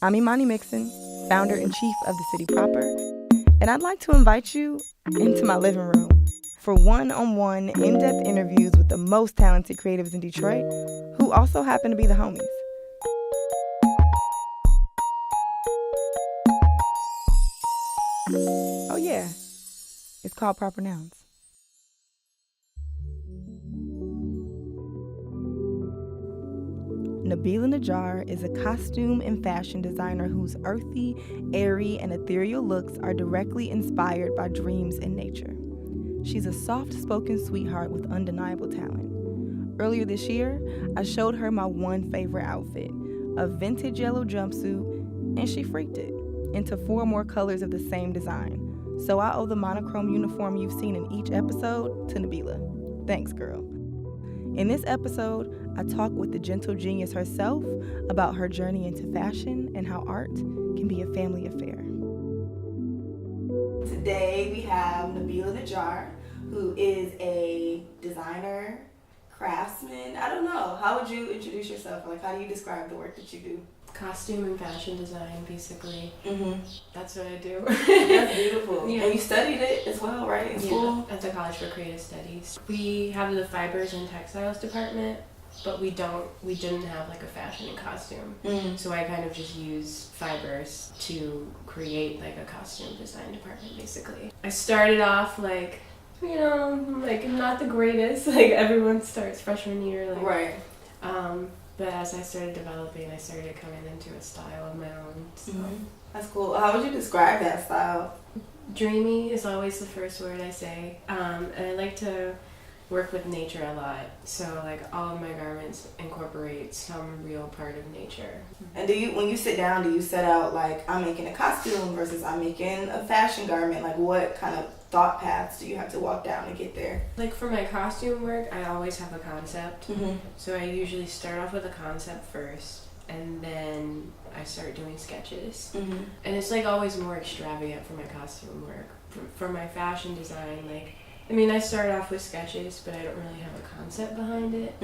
I'm Imani Mixon, founder and chief of the city proper, and I'd like to invite you into my living room for one-on-one, in-depth interviews with the most talented creatives in Detroit who also happen to be the homies. Oh yeah, it's called Proper Nouns. Nabeela Najjar is a costume and fashion designer whose earthy, airy, and ethereal looks are directly inspired by dreams in nature. She's a soft-spoken sweetheart with undeniable talent. Earlier this year, I showed her my one favorite outfit, a vintage yellow jumpsuit, and she freaked it into 4 more colors of the same design. So I owe the monochrome uniform you've seen in each episode to Nabeela. Thanks, girl. In this episode, I talk with the gentle genius herself about her journey into fashion and how art can be a family affair. Today we have Nabeela Najjar, who is a designer, craftsman. I don't know. How would you introduce yourself? Like, how do you describe the work that you do? Costume and fashion design, basically. Mm-hmm. That's what I do. That's beautiful. Yeah. And you studied it as well, right? In school? At the College for Creative Studies. We have the Fibers and Textiles department, but we didn't have like a fashion and costume. Mm-hmm. So I kind of just use fibers to create like a costume design department, basically. I started off like not the greatest. Like everyone starts freshman year, like, right. But as I started developing, I started coming into a style of my own. So. Mm-hmm. That's cool. How would you describe that style? Dreamy is always the first word I say. And I like to work with nature a lot. So like all of my garments incorporate some real part of nature. And when you sit down, do you set out like, I'm making a costume versus I'm making a fashion garment? Like what kind of thought paths do you have to walk down to get there? Like for my costume work, I always have a concept. Mm-hmm. So I usually start off with a concept first, and then I start doing sketches. Mm-hmm. And it's like always more extravagant for my costume work. For my fashion design, I start off with sketches, but I don't really have a concept behind it.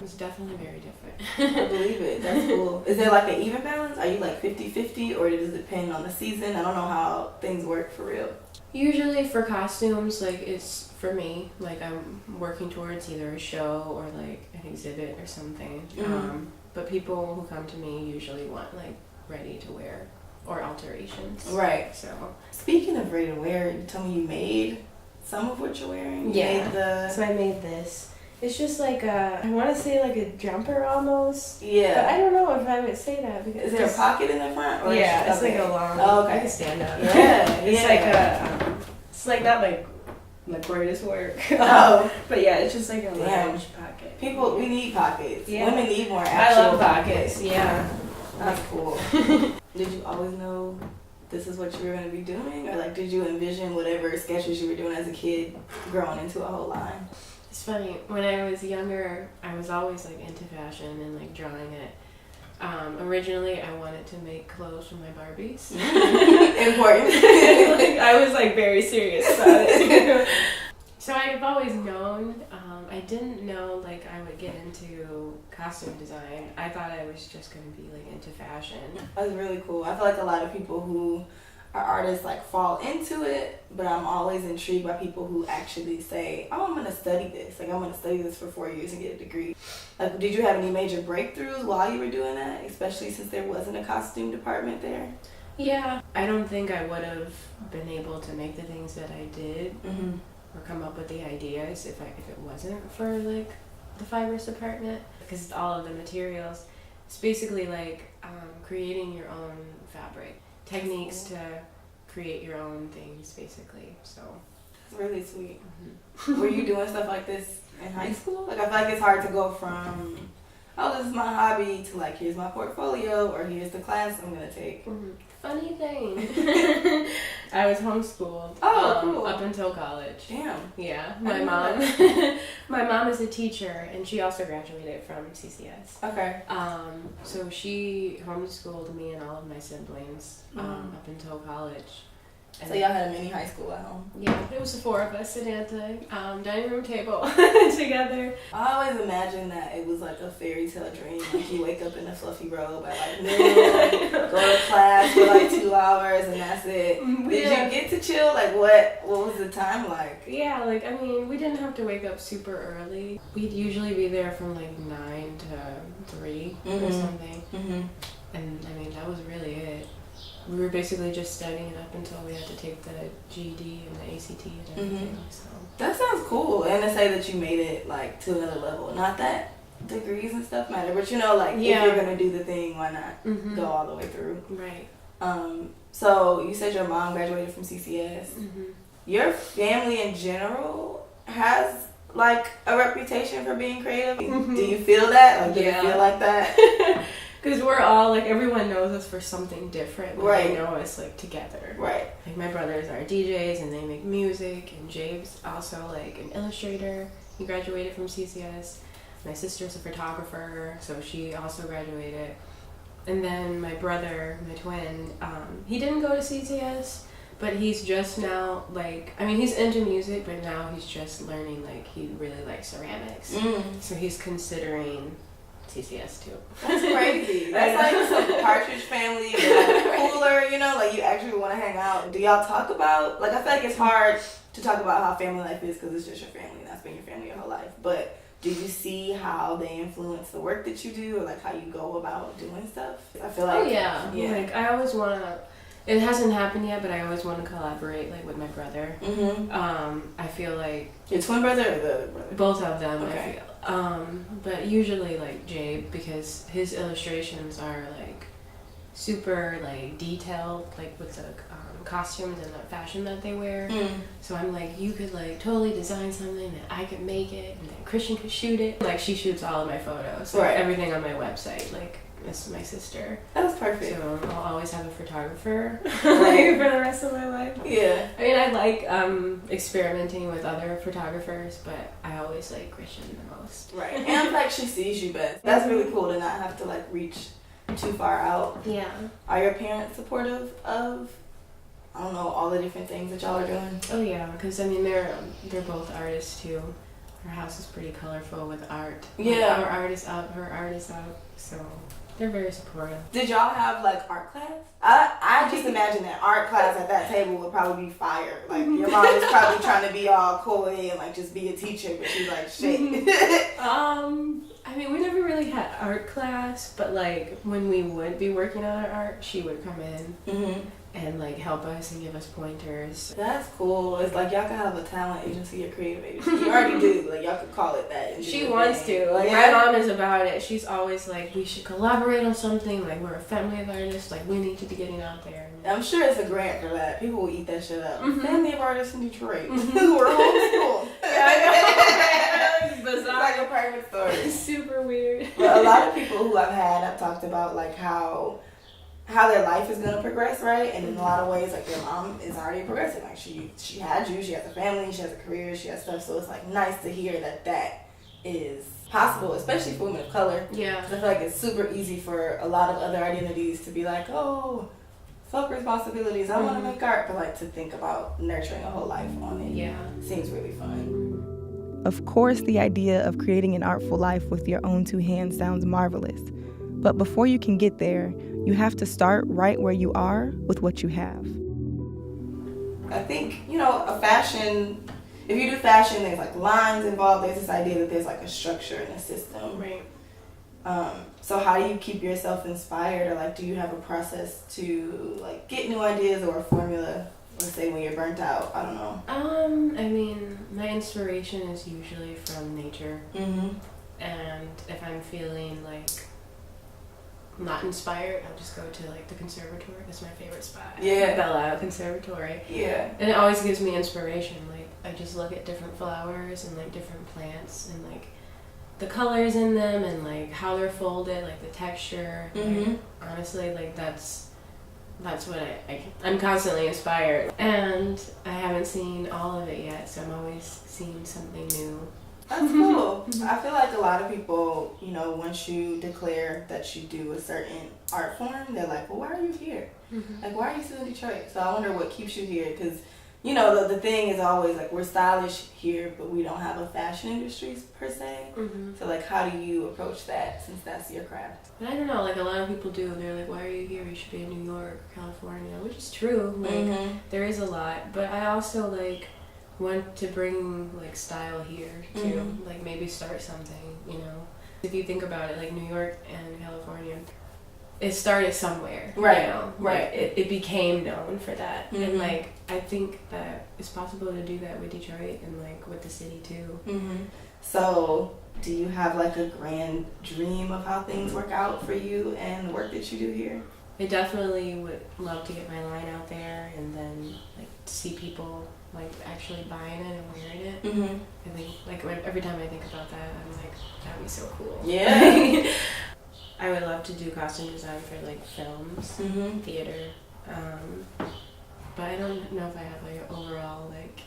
It's definitely very different. I believe it. That's cool. Is there like an even balance? Are you like 50-50, or does it depend on the season? I don't know how things work for real. Usually for costumes, like it's for me, like I'm working towards either a show or like an exhibit or something. Mm-hmm. But people who come to me usually want like ready to wear or alterations. Right. So speaking of ready to wear, you told me you made some of what you're wearing. Yeah. So I made this. It's just like I want to say like a jumper almost. Yeah. But I don't know if I would say that because is there a pocket in the front? Or yeah, it's like a long. Oh, okay. I can stand up. Yeah. It's like a. It's like not like greatest work. Oh. But yeah, it's just like a lounge pocket. We need pockets. Yeah. Women need more actual I love pockets. Yeah. That's cool. Did you always know this is what you were going to be doing? Or like did you envision whatever sketches you were doing as a kid growing into a whole line? It's funny, when I was younger, I was always like into fashion and like drawing it. Originally, I wanted to make clothes for my Barbies. Important. I was like very serious about it. So I've always known. I didn't know like I would get into costume design. I thought I was just going to be like into fashion. That's really cool. I feel like a lot of people who are artists like fall into it, but I'm always intrigued by people who actually say, oh, I'm going to study this. Like I'm going to study this for 4 years and get a degree. Like did you have any major breakthroughs while you were doing that, especially since there wasn't a costume department there? Yeah. I don't think I would have been able to make the things that I did. Mm-hmm. Or come up with the ideas if it wasn't for like the fibers department, because all of the materials, it's basically like creating your own fabric, techniques to create your own things basically. So it's really sweet. Mm-hmm. Were you doing stuff like this in high school? Like I feel like it's hard to go from this is my hobby to like here's my portfolio or here's the class I'm gonna take. Mm-hmm. Funny thing, I was homeschooled. Cool. Up until college. Damn. Yeah, my mom is a teacher, and she also graduated from CCS. Okay. So she homeschooled me and all of my siblings up until college, So y'all had a mini high school at home? Yeah, it was the four of us sitting at the dining room table together. I always imagined that it was like a fairy tale dream. Like you wake up in a fluffy robe at like noon, go to class for like 2 hours, and that's it. Did you get to chill? Like what was the time like? Yeah, like I mean, we didn't have to wake up super early. We'd usually be there from like 9 to 3 or something. And I mean, that was really it. We were basically just studying up until we had to take the GED and the ACT and everything. So that sounds cool. And to say that you made it like to another level. Not that degrees and stuff matter, but you know, like if you're gonna do the thing, why not go all the way through? Right. So you said your mom graduated from CCS. Your family in general has like a reputation for being creative. Do you feel that? Like, do you feel like that? Because we're all, like, everyone knows us for something different. But right. They know us, like, together. Right. Like, my brothers are DJs, and they make music. And Jabe's also, like, an illustrator. He graduated from CCS. My sister's a photographer, so she also graduated. And then my brother, my twin, he didn't go to CCS, but he's just now, like, I mean, he's into music, but now he's just learning, like, he really likes ceramics. So he's considering CCS too. That's crazy. That's like some Partridge Family, like cooler, you know, like you actually want to hang out. Do y'all talk about, like I feel like it's hard to talk about how family life is because it's just your family and that's been your family your whole life. But do you see how they influence the work that you do or like how you go about doing stuff? I feel like like I always want to, it hasn't happened yet, but I always want to collaborate like with my brother. I feel like your twin brother or the other brother? Both of them. Okay. I feel. But usually like Jabe, because his illustrations are like super like detailed, like with the costumes and the fashion that they wear. So I'm like, you could like totally design something that I could make it, and then Christian could shoot it. Like she shoots all of my photos, like everything on my website. Like it's my sister. That's perfect. So I'll always have a photographer like, for the rest of my life. Yeah. I mean, I like experimenting with other photographers, but I always like Christian the most. Right. And like she sees you best. That's really cool to not have to like reach too far out. Yeah. Are your parents supportive of, I don't know, all the different things that y'all are doing? Oh yeah, because I mean they're both artists too. Our house is pretty colorful with art. Yeah. Like, our art is up, her art is up, so they're very supportive. Did y'all have like art class? I just imagine that art class at that table would probably be fire. Like your mom is probably trying to be all coy and like just be a teacher, but she's like shit. I mean, we never really had art class, but like when we would be working on our art, she would come in and like help us and give us pointers. That's cool. It's like y'all can have a talent agency or creative agency. You already do. Like y'all could call it that. She wants to. Like my mom is about it. She's always like, we should collaborate on something. Like we're a family of artists. Like we need to be getting out there. I'm sure it's a grant for that. People will eat that shit up. Family of artists in Detroit who are homeschooled. It's bizarre. It's like a private story. It's super weird. But a lot of people who I've had have talked about like how their life is gonna progress, right? And in a lot of ways, like your mom is already progressing. Like she had you, she has a family, she has a career, she has stuff. So it's like nice to hear that is possible, especially for women of color. Yeah. I feel like it's super easy for a lot of other identities to be like, oh, fuck responsibilities. I want to make art, but like to think about nurturing a whole life on it. Seems really fun. Of course, the idea of creating an artful life with your own two hands sounds marvelous. But before you can get there, you have to start right where you are with what you have. I think, if you do fashion, there's like lines involved. There's this idea that there's like a structure and a system. Right. So how do you keep yourself inspired, or like do you have a process to like get new ideas or a formula? Let's say when you're burnt out, I don't know. I mean, my inspiration is usually from nature. And if I'm feeling like not inspired, I'll just go to like the conservatory. That's my favorite spot. Yeah. Bella Conservatory. Yeah. And it always gives me inspiration. Like I just look at different flowers and like different plants and like the colors in them and like how they're folded, like the texture. Like, honestly, like that's what I'm constantly inspired. And I haven't seen all of it yet, so I'm always seeing something new. That's cool. I feel like a lot of people, you know, once you declare that you do a certain art form, they're like, well, why are you here? Like, why are you still in Detroit? So I wonder what keeps you here, because, you know, the thing is always, like, we're stylish here, but we don't have a fashion industry, per se. So, like, how do you approach that, since that's your craft? But I don't know, like, a lot of people do. They're like, why are you here? You should be in New York or California, which is true. Like, there is a lot. But I also, like, want to bring, like, style here, too. Like, maybe start something, you know? If you think about it, like, New York and California, it started somewhere, right? You know? Right. Like, it became known for that, and like I think that it's possible to do that with Detroit and like with the city too. So, do you have like a grand dream of how things work out for you and the work that you do here? I definitely would love to get my line out there and then like see people like actually buying it and wearing it. I think like every time I think about that, I'm like, that'd be so cool. Yeah. I would love to do costume design for like films, theater, but I don't know if I have like an overall like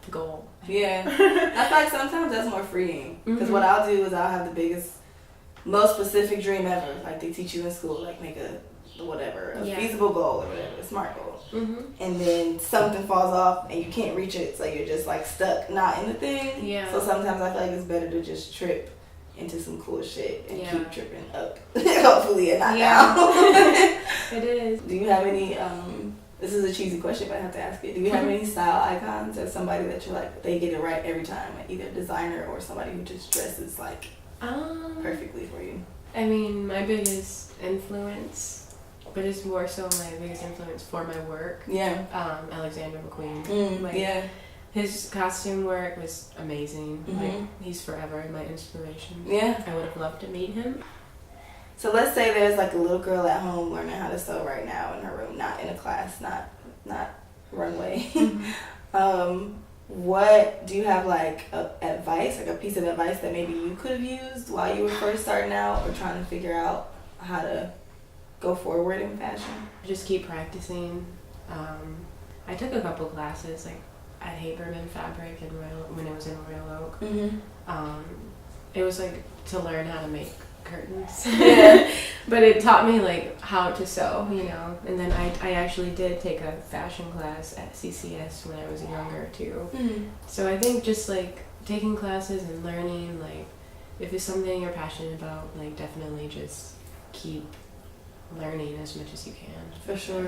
goal. Yeah, I feel like sometimes that's more freeing, because what I'll do is I'll have the biggest, most specific dream ever. Like they teach you in school, like make a feasible goal or whatever, a SMART goal, and then something falls off and you can't reach it, so you're just like stuck, not in the thing. Yeah. So sometimes I feel like it's better to just trip into some cool shit and keep tripping up, hopefully, and not down. It is. Do you have any, this is a cheesy question, but I have to ask it. Do you have any style icons or somebody that you're like, they get it right every time, like either a designer or somebody who just dresses like perfectly for you? I mean, my biggest influence, but it's more so my biggest influence for my work. Yeah. Alexander McQueen. His costume work was amazing. Like, he's forever my inspiration. Yeah. I would have loved to meet him. So let's say there's like a little girl at home learning how to sew right now in her room, not in a class, not runway. What do you have, like advice, like a piece of advice that maybe you could have used while you were first starting out or trying to figure out how to go forward in fashion? Just keep practicing. I took a couple classes like at Haberman Fabric and when it was in Royal Oak. It was like to learn how to make curtains. But it taught me like how to sew, you know. And then I actually did take a fashion class at CCS when I was younger too. So I think just like taking classes and learning, like if it's something you're passionate about, like definitely just keep learning as much as you can. For sure.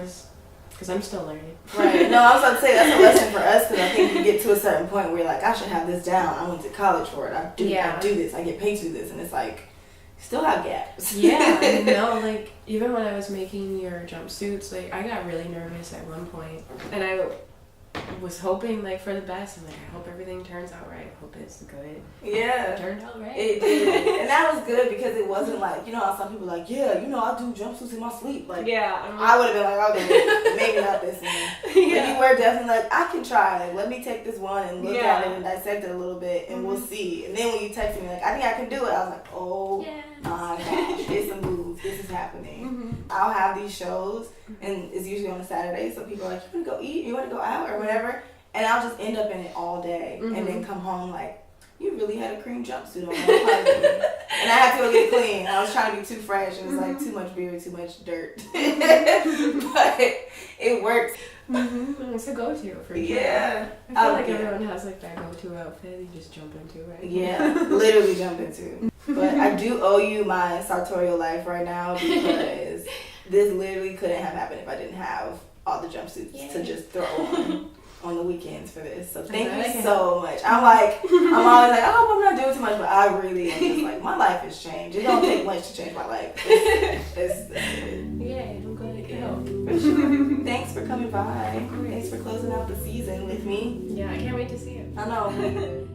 Because I'm still learning. Right. No, I was about to say that's a lesson for us, because I think you get to a certain point where you're like, I should have this down. I went to college for it. I do this. I get paid to do this. And it's like, you still have gaps. Yeah. I know, like, even when I was making your jumpsuits, like, I got really nervous at one point. And I was hoping, like, for the best. I'm like, I hope everything turns out right. I hope it's good. Yeah. It turned out right. It did. And that was good, because it wasn't like, you know how some people are like, yeah, you know, I do jumpsuits in my sleep. Like, I would have been like, okay, maybe not this one. But you were definitely like, I can try. Like, let me take this one and look at it and dissect it a little bit, and we'll see. And then when you texted me, like, I think I can do it, I was like, oh my gosh, it's a move. This is happening. I'll have these shows, and it's usually on a Saturday, so people are like, you want to go eat? You want to go out? Or whatever. And I'll just end up in it all day, and then come home like, you really had a cream jumpsuit on. And I had to go get clean. I was trying to be too fresh, and it was like too much beer, too much dirt. But it works. It's a go-to for sure. Yeah. I feel like everyone has like that go-to outfit you just jump into, right? Yeah, literally jump into. But I do owe you my sartorial life right now, because this literally couldn't have happened if I didn't have all the jumpsuits to just throw on the weekends for this. So thank you so much. I'm always like, I hope I'm not doing too much, but I really am just like, my life has changed. It don't take much to change my life. It's I'm glad it can help. For sure. Thanks for coming by. Thanks for closing out the season with me. Yeah, I can't wait to see it. I know.